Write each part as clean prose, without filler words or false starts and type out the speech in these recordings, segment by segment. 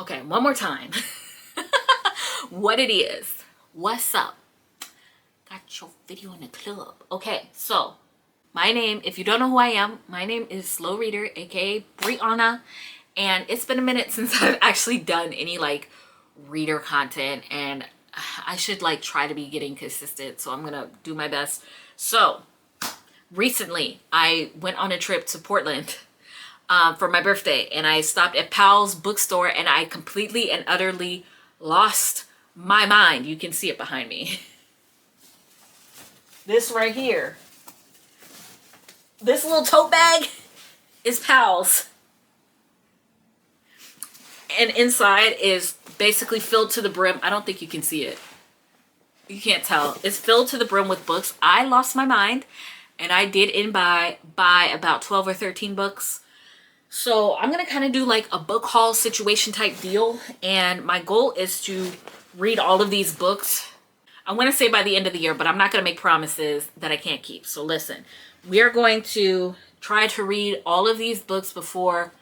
Okay, one more time. What it is. What's up? Got your video in the club. Okay, so my name, if you don't know who I am, my name is Slow Reader, aka Brianna, and it's been a minute since I've actually done any like reader content, and I should like try to be getting consistent, so I'm gonna do my best. So recently I went on a trip to Portland for my birthday, and I stopped at Powell's bookstore, and I completely and utterly lost my mind. You can see it behind me. This right here, this little tote bag is Powell's, and inside is basically filled to the brim. I don't think you can see it. You can't tell. It's filled to the brim with books. I lost my mind, and I did buy about 12 or 13 books. So I'm gonna kind of do like a book haul situation type deal, and my goal is to read all of these books. I want to say by the end of the year, but I'm not gonna make promises that I can't keep. So listen, we are going to try to read all of these books before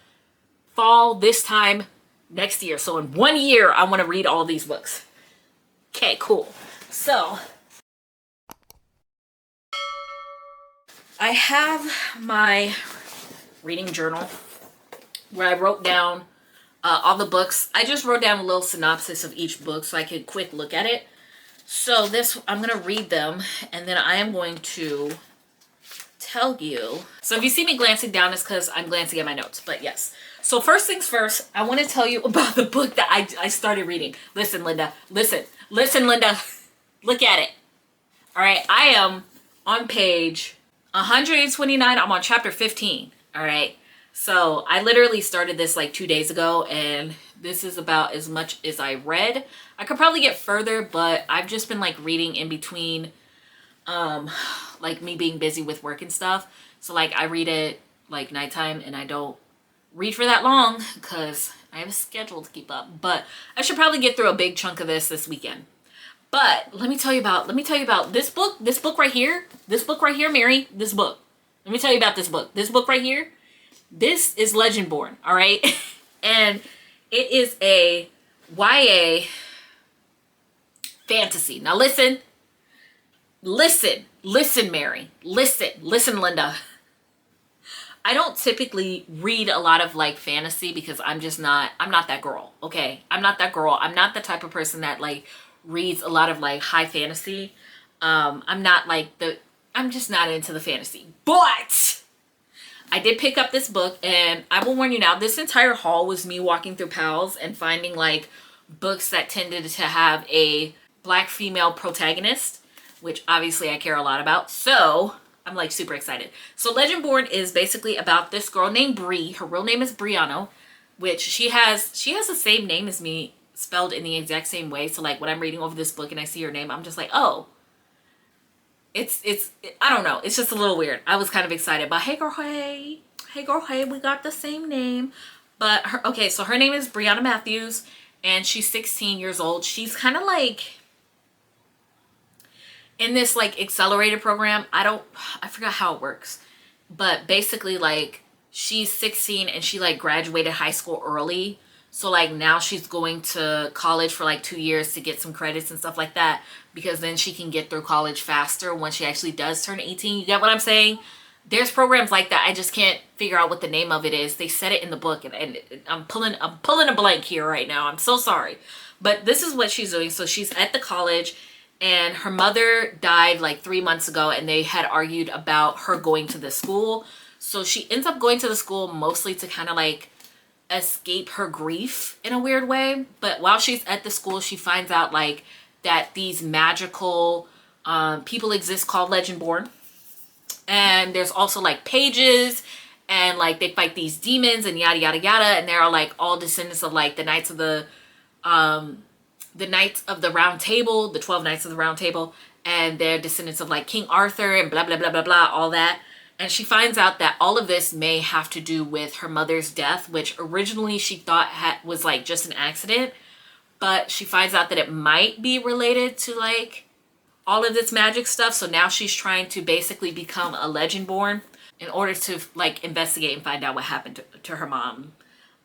fall this time next year. So in 1 year, I want to read all these books. Okay, cool. So I have my reading journal where I wrote down all the books. I just wrote down a little synopsis of each book so I could quick look at it. So this, I'm going to read them, and then I am going to tell you. So if you see me glancing down, it's because I'm glancing at my notes, but yes. So first things first, I want to tell you about the book that I started reading. Listen, Linda. Listen, Linda. Look at it. All right, I am on page 129. I'm on chapter 15. All right. So I literally started this like 2 days ago, and this is about as much as I read. I could probably get further, but I've just been like reading in between, like me being busy with work and stuff. So like I read it like nighttime, and I don't read for that long because I have a schedule to keep up. But I should probably get through a big chunk of this weekend. But let me tell you about this book right here, Mary, this book. Let me tell you about this book right here. This is Legendborn, all right? And it is a YA fantasy. Now listen, Mary. Listen, Linda. I don't typically read a lot of like fantasy because I'm not that girl, okay? I'm not that girl. I'm not the type of person that like reads a lot of like high fantasy. I'm just not into the fantasy. But I did pick up this book, and I will warn you now, this entire haul was me walking through Powell's and finding like books that tended to have a Black female protagonist, which obviously I care a lot about. So I'm like super excited. So Legendborn is basically about this girl named Bree. Her real name is Brianna, which she has the same name as me, spelled in the exact same way. So like when I'm reading over this book and I see her name, I'm just like, oh, I don't know. It's just a little weird. I was kind of excited, but hey girl, hey, we got the same name. But so her name is Brianna Matthews, and she's 16 years old. She's kind of like in this like accelerated program. I forgot how it works, but basically like she's 16 and she like graduated high school early. So like now she's going to college for like 2 years to get some credits and stuff like that, because then she can get through college faster once she actually does turn 18. You get what I'm saying? There's programs like that. I just can't figure out what the name of it is. They said it in the book, and I'm pulling a blank here right now. I'm so sorry. But this is what she's doing. So she's at the college, and her mother died like 3 months ago, and they had argued about her going to the school. So she ends up going to the school mostly to kind of like escape her grief in a weird way. But while she's at the school, she finds out like that these magical people exist called Legendborn, and there's also like pages, and like they fight these demons and yada yada yada, and they're like all descendants of like the knights of the round table, the 12 knights of the round table, and they're descendants of like King Arthur and blah blah blah blah blah, all that. And she finds out that all of this may have to do with her mother's death, which originally she thought was like just an accident. But she finds out that it might be related to like all of this magic stuff. So now she's trying to basically become a Legendborn in order to like investigate and find out what happened to her mom,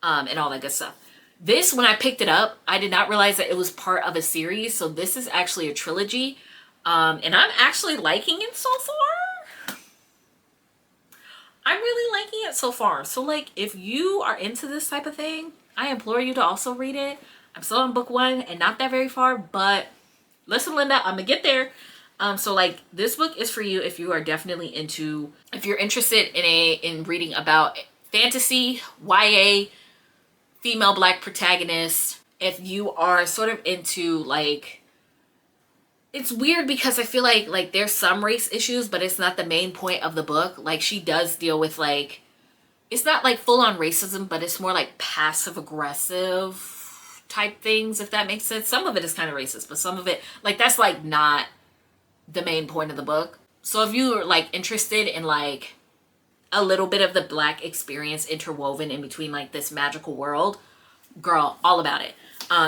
and all that good stuff. This, when I picked it up, I did not realize that it was part of a series. So this is actually a trilogy. And I'm actually liking it so far. I'm really liking it so far. So like, if you are into this type of thing, I implore you to also read it. I'm still on book 1 and not that very far, but listen, Linda, I'm gonna get there. So like, this book is for you if you are definitely into, if you're interested in reading about fantasy, YA, female black protagonist. If you are sort of into like, it's weird because I feel like there's some race issues, but it's not the main point of the book. Like, she does deal with like, it's not like full on racism, but it's more like passive aggressive type things, if that makes sense. Some of it is kind of racist, but some of it, like, that's like not the main point of the book. So if you are like interested in like a little bit of the black experience interwoven in between like this magical world, girl, all about it.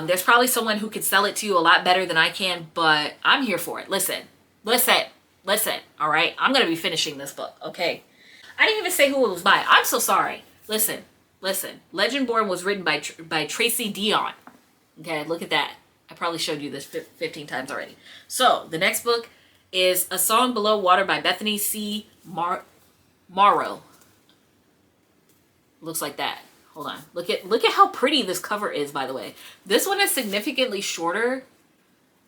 There's probably someone who could sell it to you a lot better than I can, but I'm here for it. Listen, all right? I'm going to be finishing this book, okay? I didn't even say who it was by. I'm so sorry. Listen. Legendborn was written by Tracy Dion. Okay, look at that. I probably showed you this 15 times already. So, the next book is A Song Below Water by Bethany C. Morrow. Looks like that. Hold on. Look at how pretty this cover is, by the way. This one is significantly shorter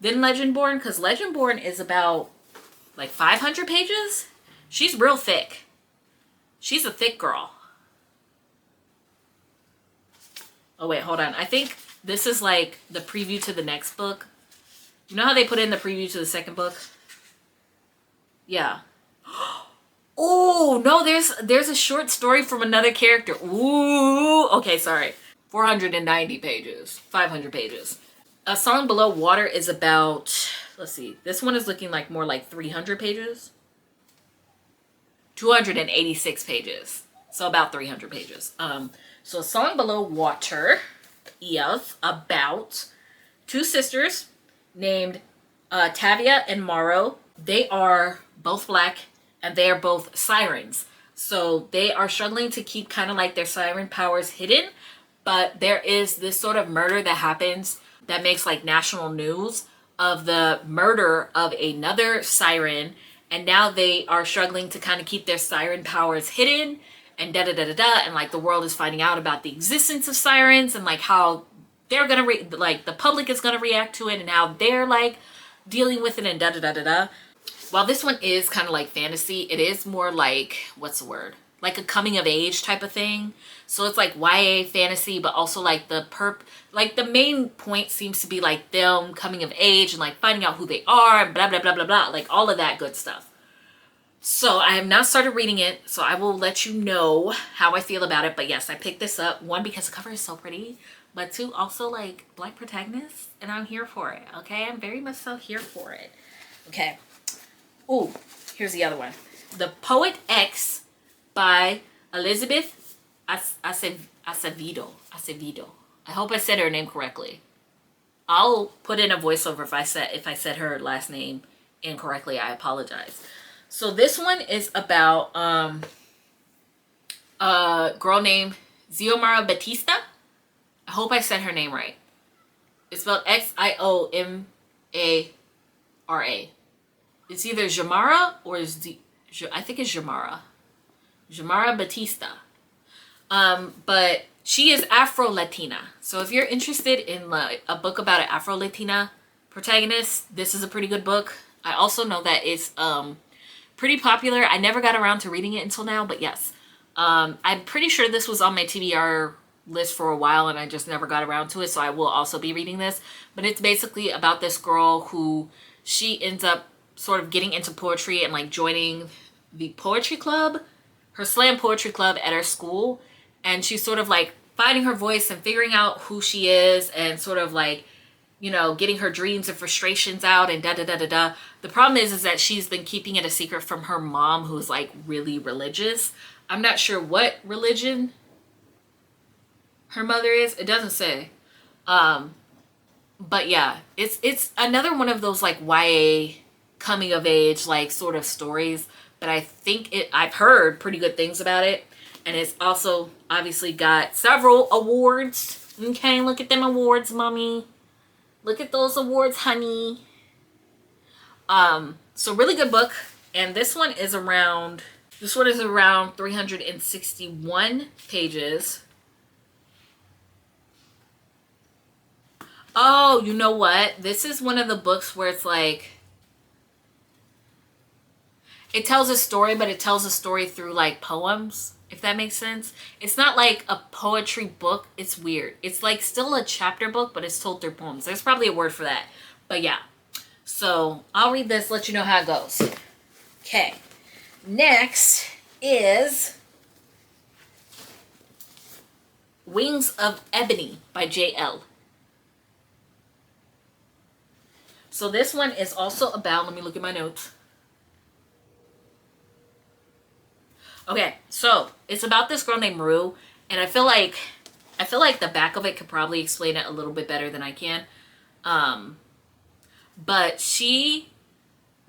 than Legendborn, because Legendborn is about like 500 pages. She's real thick. She's a thick girl. Oh wait, hold on. I think this is like the preview to the next book. You know how they put in the preview to the second book? Yeah. Oh, no, there's a short story from another character. Ooh, okay, sorry. 490 pages, 500 pages. A Song Below Water is about, let's see, this one is looking like more like 300 pages. 286 pages, so about 300 pages. So A Song Below Water is about two sisters named Tavia and Morrow. They are both black, and they are both sirens. So they are struggling to keep kind of like their siren powers hidden. But there is this sort of murder that happens that makes like national news of the murder of another siren. And now they are struggling to kind of keep their siren powers hidden. And da-da-da-da-da. And like the world is finding out about the existence of sirens. And like how they're going to, like the public is going to react to it. And how they're like dealing with it and da-da-da-da-da. While this one is kind of like fantasy, it is more like, what's the word? Like a coming of age type of thing. So it's like YA fantasy, but also like the main point seems to be like them coming of age and like finding out who they are, blah, blah, blah, blah, blah. Like all of that good stuff. So I have not started reading it, so I will let you know how I feel about it. But yes, I picked this up. One, because the cover is so pretty. But two, also like black protagonists. And I'm here for it, okay? I'm very much so here for it. Okay. Ooh, here's the other one. The Poet X by Elizabeth Acevedo. I hope I said her name correctly. I'll put in a voiceover if I said her last name incorrectly. I apologize. So this one is about a girl named Xiomara Batista. I hope I said her name right. It's spelled Xiomara. It's either Jamara or I think it's Jamara. Jamara Batista. But she is Afro-Latina. So if you're interested in like a book about an Afro-Latina protagonist, this is a pretty good book. I also know that it's pretty popular. I never got around to reading it until now, but yes. I'm pretty sure this was on my TBR list for a while and I just never got around to it, so I will also be reading this. But it's basically about this girl who she ends up sort of getting into poetry and like joining the poetry club, her slam poetry club at her school. And she's sort of like finding her voice and figuring out who she is and sort of like, you know, getting her dreams and frustrations out and da-da-da-da-da. The problem is that she's been keeping it a secret from her mom, who's like really religious. I'm not sure what religion her mother is. It doesn't say. But yeah, it's another one of those like YA coming of age like sort of stories, but I think I've heard pretty good things about it, and it's also obviously got several awards. Okay, look at them awards, mommy. Look at those awards, honey. So really good book. And this one is around 361 pages. Oh, you know what? This is one of the books where it's like, it tells a story, but it tells a story through like poems, if that makes sense. It's not like a poetry book. It's weird. It's like still a chapter book, but it's told through poems. There's probably a word for that. But yeah. So I'll read this, let you know how it goes. Okay. Next is Wings of Ebony by J.L. So this one is also about, let me look at my notes. Okay, so it's about this girl named Rue, and I feel like the back of it could probably explain it a little bit better than I can. But she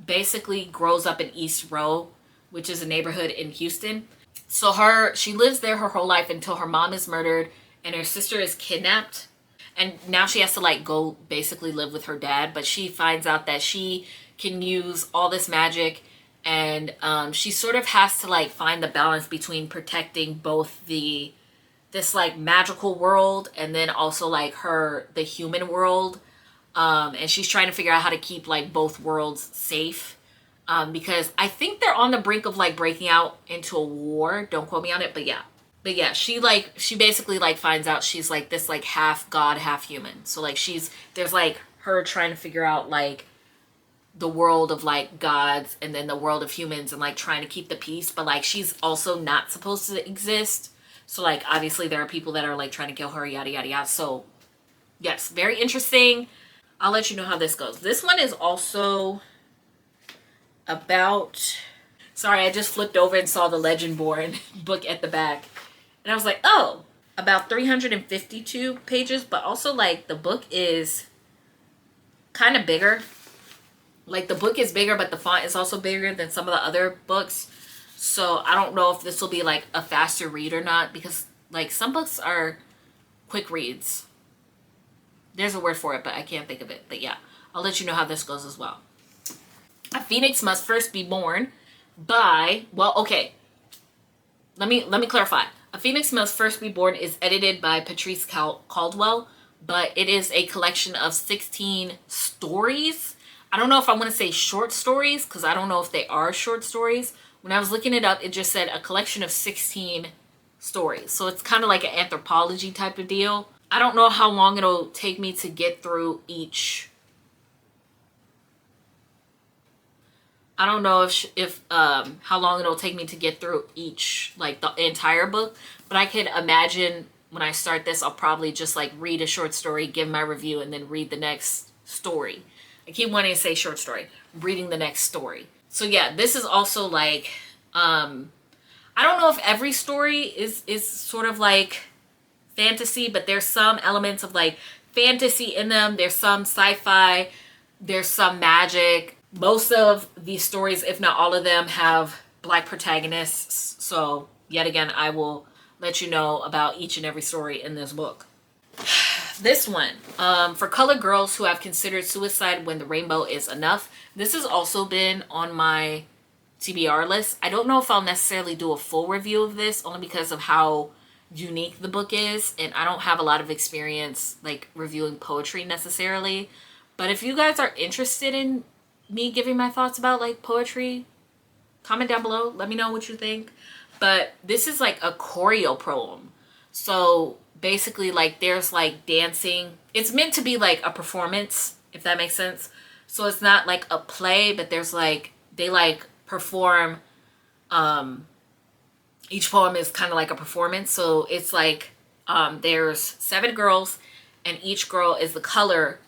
basically grows up in East Row, which is a neighborhood in Houston. So she lives there her whole life until her mom is murdered and her sister is kidnapped. And now she has to like go basically live with her dad, but she finds out that she can use all this magic, and she sort of has to like find the balance between protecting both this like magical world and then also like the human world. And she's trying to figure out how to keep like both worlds safe. Because I think they're on the brink of like breaking out into a war. Don't quote me on it, but yeah. But yeah, she basically like finds out she's like this like half god, half human. So like there's like her trying to figure out like the world of like gods and then the world of humans and like trying to keep the peace, but like she's also not supposed to exist. So like obviously there are people that are like trying to kill her, yada yada yada. So yes, very interesting. I'll let you know how this goes. This one is also about, sorry, I just flipped over and saw the Legendborn book at the back. And I was like, oh, about 352 pages, but also like the book is kind of bigger. Like the book is bigger, but the font is also bigger than some of the other books. So I don't know if this will be like a faster read or not, because like some books are quick reads. There's a word for it, but I can't think of it. But yeah, I'll let you know how this goes as well. A Phoenix Must First Be Born by, well, okay. Let me clarify. A Phoenix Must First Be Born is edited by Patrice Caldwell, but it is a collection of 16 stories. I don't know if I want to say short stories, because I don't know if they are short stories. When I was looking it up, it just said a collection of 16 stories. So it's kind of like an anthology type of deal. I don't know how long it'll take me to get through each. I don't know if how long it'll take me to get through each, like the entire book, but I can imagine when I start this, I'll probably just like read a short story, give my review, and then read the next story. I keep wanting to say short story, reading the next story. So yeah, this is also like, I don't know if every story is sort of like fantasy, but there's some elements of like fantasy in them. There's some sci-fi, there's some magic. Most of these stories, if not all of them, have Black protagonists. So yet again, I will let you know about each and every story in this book. This one, for colored girls who have considered suicide when the rainbow is enough. This has also been on my TBR list. I don't know if I'll necessarily do a full review of this, only because of how unique the book is, and I don't have a lot of experience like reviewing poetry necessarily. But if you guys are interested in me giving my thoughts about like poetry, comment down below, let me know what you think. But this is like a choreo poem. So basically like there's like dancing. It's meant to be like a performance, if that makes sense. So it's not like a play, but there's like, they like perform, each poem is kind of like a performance. So it's like there's 7 girls, and each girl is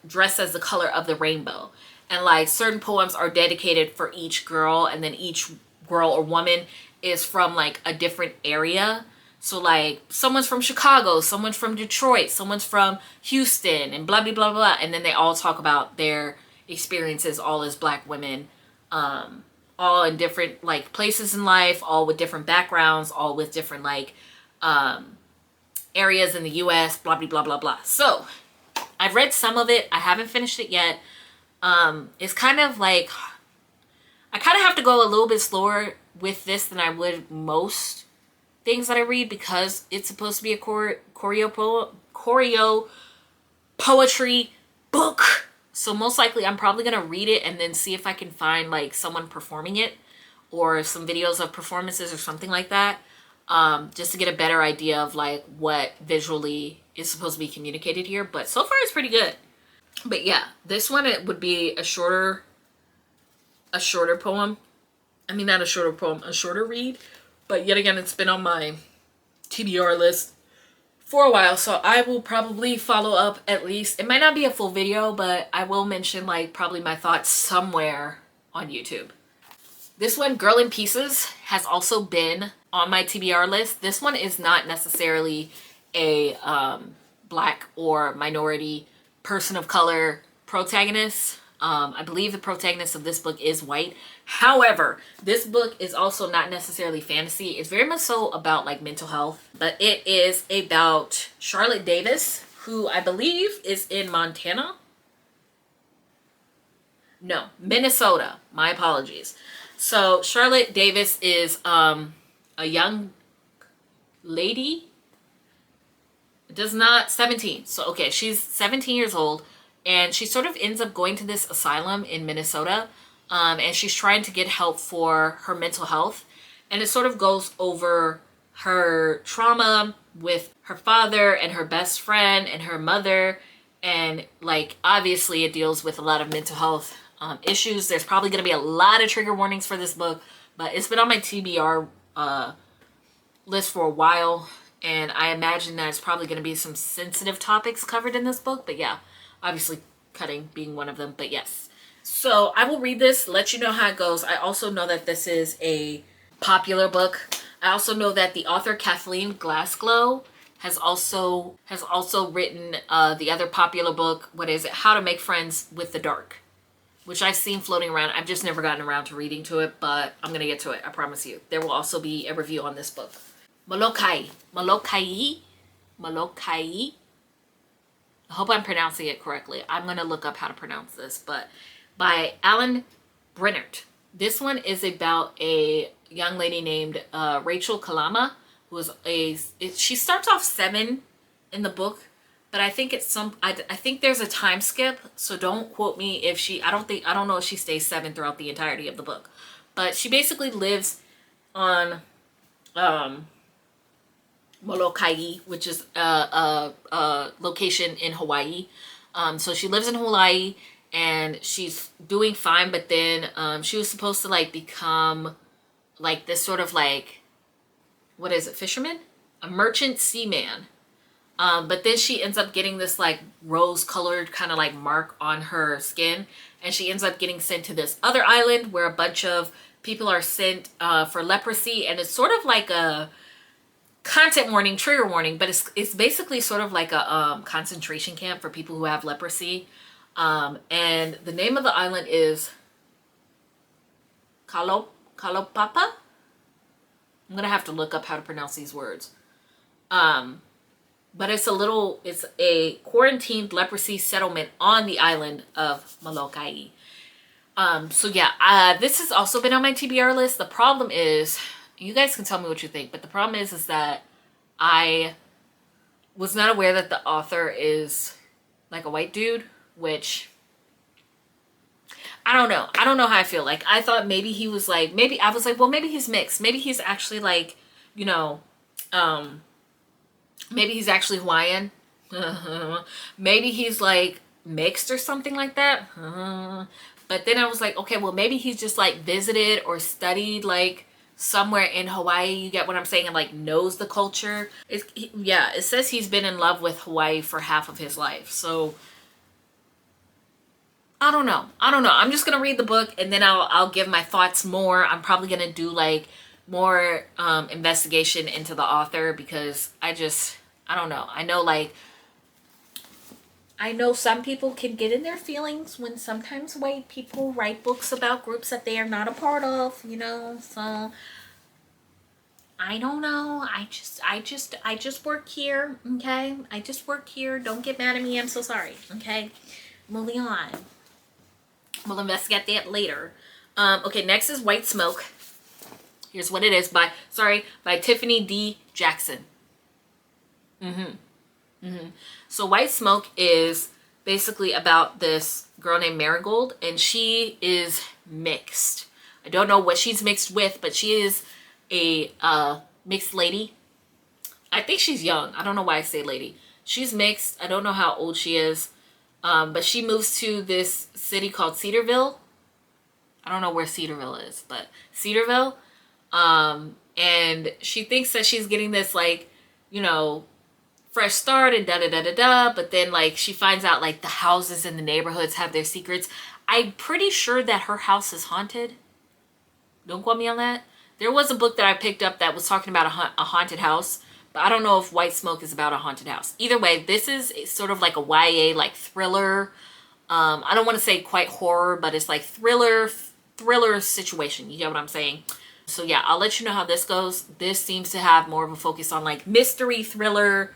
dressed as the color of the rainbow. And like certain poems are dedicated for each girl, and then each girl or woman is from like a different area. So like someone's from Chicago, someone's from Detroit, someone's from Houston, and blah blah blah blah. And then they all talk about their experiences all as Black women, all in different like places in life, all with different backgrounds, all with different like areas in the US, blah, blah, blah, blah, blah. So I've read some of it. I haven't finished it yet. It's kind of like, I kind of have to go a little bit slower with this than I would most things that I read, because it's supposed to be a choreo poetry book. So most likely I'm probably going to read it and then see if I can find like someone performing it or some videos of performances or something like that. Just to get a better idea of like what visually is supposed to be communicated here. But so far it's pretty good. But yeah, this one, it would be a shorter poem. I mean, not a shorter poem, a shorter read. But yet again, it's been on my TBR list for a while, so I will probably follow up at least. It might not be a full video, but I will mention like probably my thoughts somewhere on YouTube. This one, Girl in Pieces, has also been on my TBR list. This one is not necessarily a black or minority person of color protagonist. I believe the protagonist of this book is white. However, this book is also not necessarily fantasy. It's very much so about like mental health, but it is about Charlotte Davis, who I believe is in Montana. No, Minnesota. My apologies. So Charlotte Davis is a young lady. It does not 17. So okay, she's 17 years old. And she sort of ends up going to this asylum in Minnesota, and she's trying to get help for her mental health. And it sort of goes over her trauma with her father and her best friend and her mother. And like, obviously it deals with a lot of mental health issues. There's probably going to be a lot of trigger warnings for this book, but it's been on my TBR list for a while. And I imagine that it's probably going to be some sensitive topics covered in this book, but yeah. Obviously, cutting being one of them, but yes. So I will read this, let you know how it goes. I also know that this is a popular book. I also know that the author Kathleen Glasgow has also written the other popular book. What is it? How to Make Friends with the Dark, which I've seen floating around. I've just never gotten around to reading to it, but I'm gonna get to it. I promise you. There will also be a review on this book. Molokai. I hope I'm pronouncing it correctly. I'm going to look up how to pronounce this, but by Alan Brennert. This one is about a young lady named Rachel Kalama, who is she starts off 7 in the book, but I think it's I think there's a time skip, so don't quote me if I don't know if she stays 7 throughout the entirety of the book. But she basically lives on Molokai, which is a location in Hawaii. So she lives in Hawaii and she's doing fine, but then she was supposed to like become like this sort of like, what is it, fisherman? A merchant seaman. But then she ends up getting this like rose colored kind of like mark on her skin, and she ends up getting sent to this other island where a bunch of people are sent for leprosy, and it's sort of like a content warning, trigger warning, but it's basically sort of like a concentration camp for people who have leprosy. And the name of the island is Kalopapa. I'm gonna have to look up how to pronounce these words. But it's a quarantined leprosy settlement on the island of Molokai. So yeah, this has also been on my TBR list. The problem is, you guys can tell me what you think, but the problem is that I was not aware that the author is like a white dude, which I don't know. I don't know how I feel. Like, I thought maybe he was like, well, maybe he's mixed. Maybe he's actually like, you know, maybe he's actually Hawaiian. Maybe he's like mixed or something like that. But then I was like, okay, well, maybe he's just like visited or studied like somewhere in Hawaii. You get what I'm saying? And like knows the culture. It says he's been in love with Hawaii for half of his life. So I don't know. I'm just gonna read the book and then I'll give my thoughts more. I'm probably gonna do like more investigation into the author, because I don't know. I know some people can get in their feelings when sometimes white people write books about groups that they are not a part of, you know, so I don't know. I just work here, okay? I just work here. Don't get mad at me. I'm so sorry, okay? Moving on. We'll investigate that later. Okay, next is White Smoke. Here's what it is by Tiffany D. Jackson. So White Smoke is basically about this girl named Marigold, and she is mixed. I don't know what she's mixed with, but she is a mixed lady. I think she's young. I don't know why I say lady. She's mixed. I don't know how old she is. But she moves to this city called Cedarville. I don't know where Cedarville is, but Cedarville. And she thinks that she's getting this, like, you know, fresh start and da-da-da-da-da. But then, like, she finds out, like, the houses in the neighborhoods have their secrets. I'm pretty sure that her house is haunted. Don't quote me on that. There was a book that I picked up that was talking about a haunted house. But I don't know if White Smoke is about a haunted house. Either way, this is sort of like a YA, like, thriller. I don't want to say quite horror, but it's like thriller situation. You get what I'm saying? So yeah, I'll let you know how this goes. This seems to have more of a focus on like mystery thriller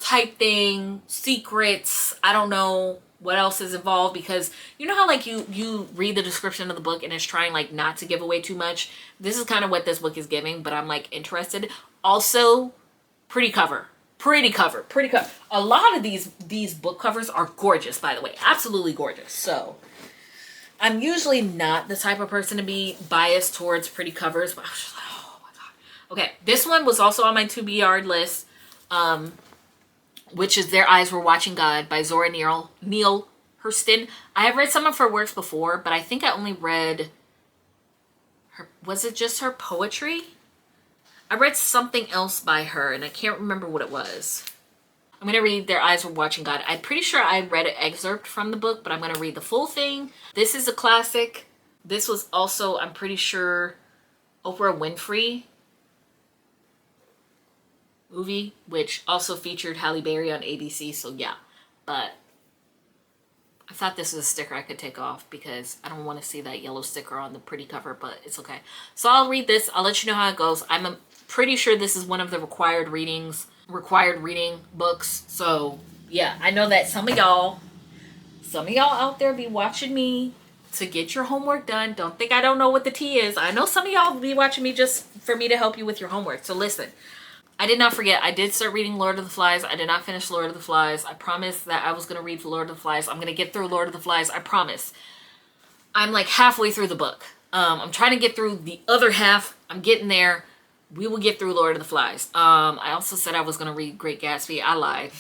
type thing, secrets. I don't know what else is involved, because you know how like you read the description of the book and it's trying like not to give away too much. This is kind of what this book is giving, but I'm like interested. Also, pretty cover. A lot of these book covers are gorgeous, by the way. Absolutely gorgeous. So I'm usually not the type of person to be biased towards pretty covers, but I was just like, oh my god. Okay, this one was also on my to-be-yard list, which is Their Eyes Were Watching God by Zora Neale Hurston. I have read some of her works before, but I think I only read her, was it just her poetry? I read something else by her, and I can't remember what it was. I'm going to read Their Eyes Were Watching God. I'm pretty sure I read an excerpt from the book, but I'm going to read the full thing. This is a classic. This was also, I'm pretty sure, Oprah Winfrey movie, which also featured Halle Berry on ABC, so yeah. But I thought this was a sticker I could take off because I don't want to see that yellow sticker on the pretty cover, but it's okay. So I'll read this. I'll let you know how it goes. I'm pretty sure this is one of the required reading books. So yeah, I know that some of y'all out there be watching me to get your homework done. Don't think I don't know what the tea is. I know some of y'all be watching me just for me to help you with your homework. So listen, I did not forget. I did start reading Lord of the Flies. I did not finish Lord of the Flies. I promised that I was going to read Lord of the Flies. I'm going to get through Lord of the Flies. I promise. I'm like halfway through the book. I'm trying to get through the other half. I'm getting there. We will get through Lord of the Flies. I also said I was going to read Great Gatsby. I lied.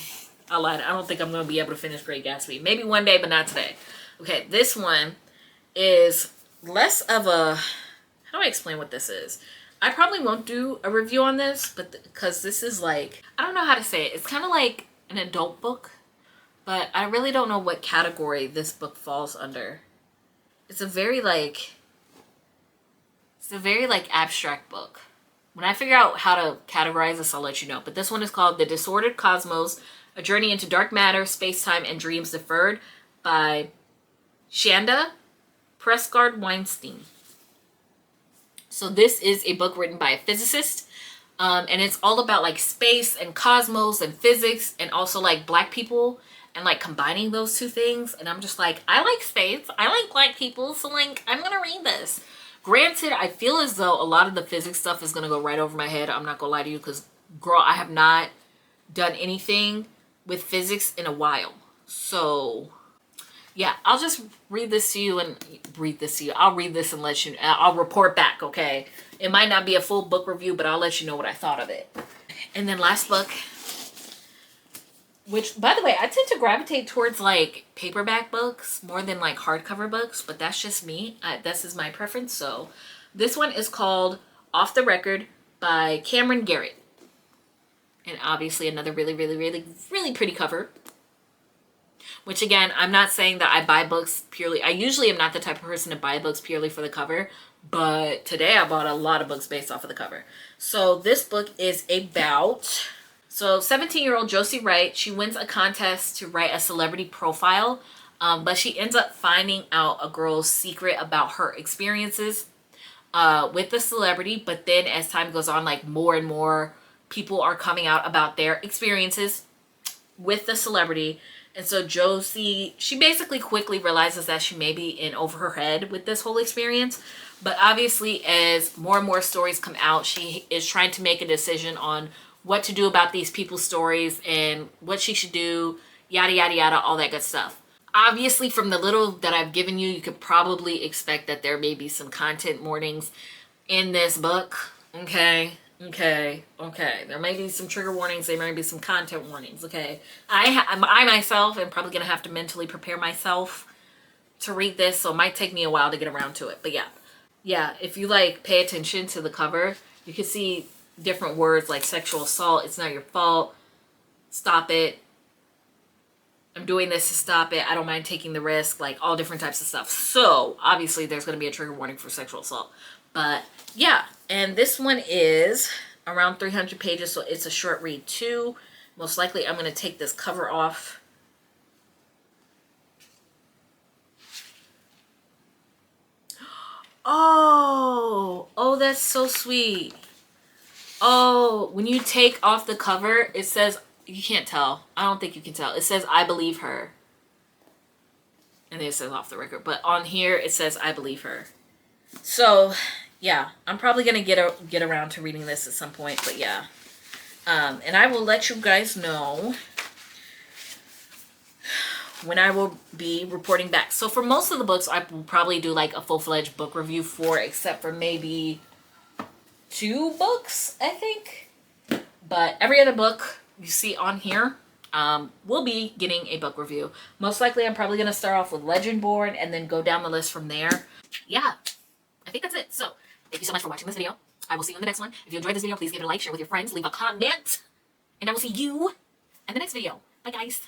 I don't think I'm going to be able to finish Great Gatsby. Maybe one day, but not today. Okay, this one is less of a... How do I explain what this is? I probably won't do a review on this, but because this is like... I don't know how to say it. It's kind of like an adult book, but I really don't know what category this book falls under. It's a very like abstract book. When I figure out how to categorize this, I'll let you know. But this one is called The Disordered Cosmos, A Journey into Dark Matter, Space-Time, and Dreams Deferred by Shanda Prescott-Weinstein. So this is a book written by a physicist, and it's all about like space and cosmos and physics, and also like black people, and like combining those two things. And I'm just like, I like space, I like black people, so like I'm gonna read this. Granted, I feel as though a lot of the physics stuff is gonna go right over my head. I'm not gonna lie to you, because girl, I have not done anything with physics in a while. So yeah, I'll just read this to you and I'll read this and let you, I'll report back, okay? It might not be a full book review, but I'll let you know what I thought of it. And then last book, which, by the way, I tend to gravitate towards like paperback books more than like hardcover books, but that's just me. This is my preference. So this one is called Off the Record by Cameron Garrett. And obviously another really, really, really, really pretty cover. Which again, I'm not saying that I buy books purely. I usually am not the type of person to buy books purely for the cover. But today I bought a lot of books based off of the cover. So this book is about... So 17-year-old Josie Wright, she wins a contest to write a celebrity profile. But she ends up finding out a girl's secret about her experiences. with the celebrity, but then as time goes on, like more and more people are coming out about their experiences with the celebrity. And so Josie, she basically quickly realizes that she may be in over her head with this whole experience. But obviously, as more and more stories come out, she is trying to make a decision on what to do about these people's stories and what she should do, yada, yada, yada, all that good stuff. Obviously, from the little that I've given you, you could probably expect that there may be some content warnings in this book. Okay. There may be some trigger warnings. There may be some content warnings. Okay. I myself am probably going to have to mentally prepare myself to read this. So it might take me a while to get around to it. But yeah. Yeah. If you like pay attention to the cover, you can see different words like sexual assault. It's not your fault. Stop it. I'm doing this to stop it. I don't mind taking the risk. Like all different types of stuff. So obviously there's going to be a trigger warning for sexual assault. But yeah, and this one is around 300 pages, so it's a short read too. Most likely I'm going to take this cover off. Oh, that's so sweet. Oh, when you take off the cover, it says, you can't tell. I don't think you can tell. It says, I believe her. And then it says off the record. But on here, it says, I believe her. So, yeah, I'm probably going to get around to reading this at some point, but yeah. And I will let you guys know when I will be reporting back. So for most of the books, I will probably do like a full-fledged book review for, except for maybe 2 books, I think. But every other book you see on here will be getting a book review. Most likely, I'm probably going to start off with Legendborn and then go down the list from there. Yeah. I think that's it. So, thank you so much for watching this video. I will see you in the next one. If you enjoyed this video, please give it a like, share with your friends, leave a comment, and I will see you in the next video. Bye, guys.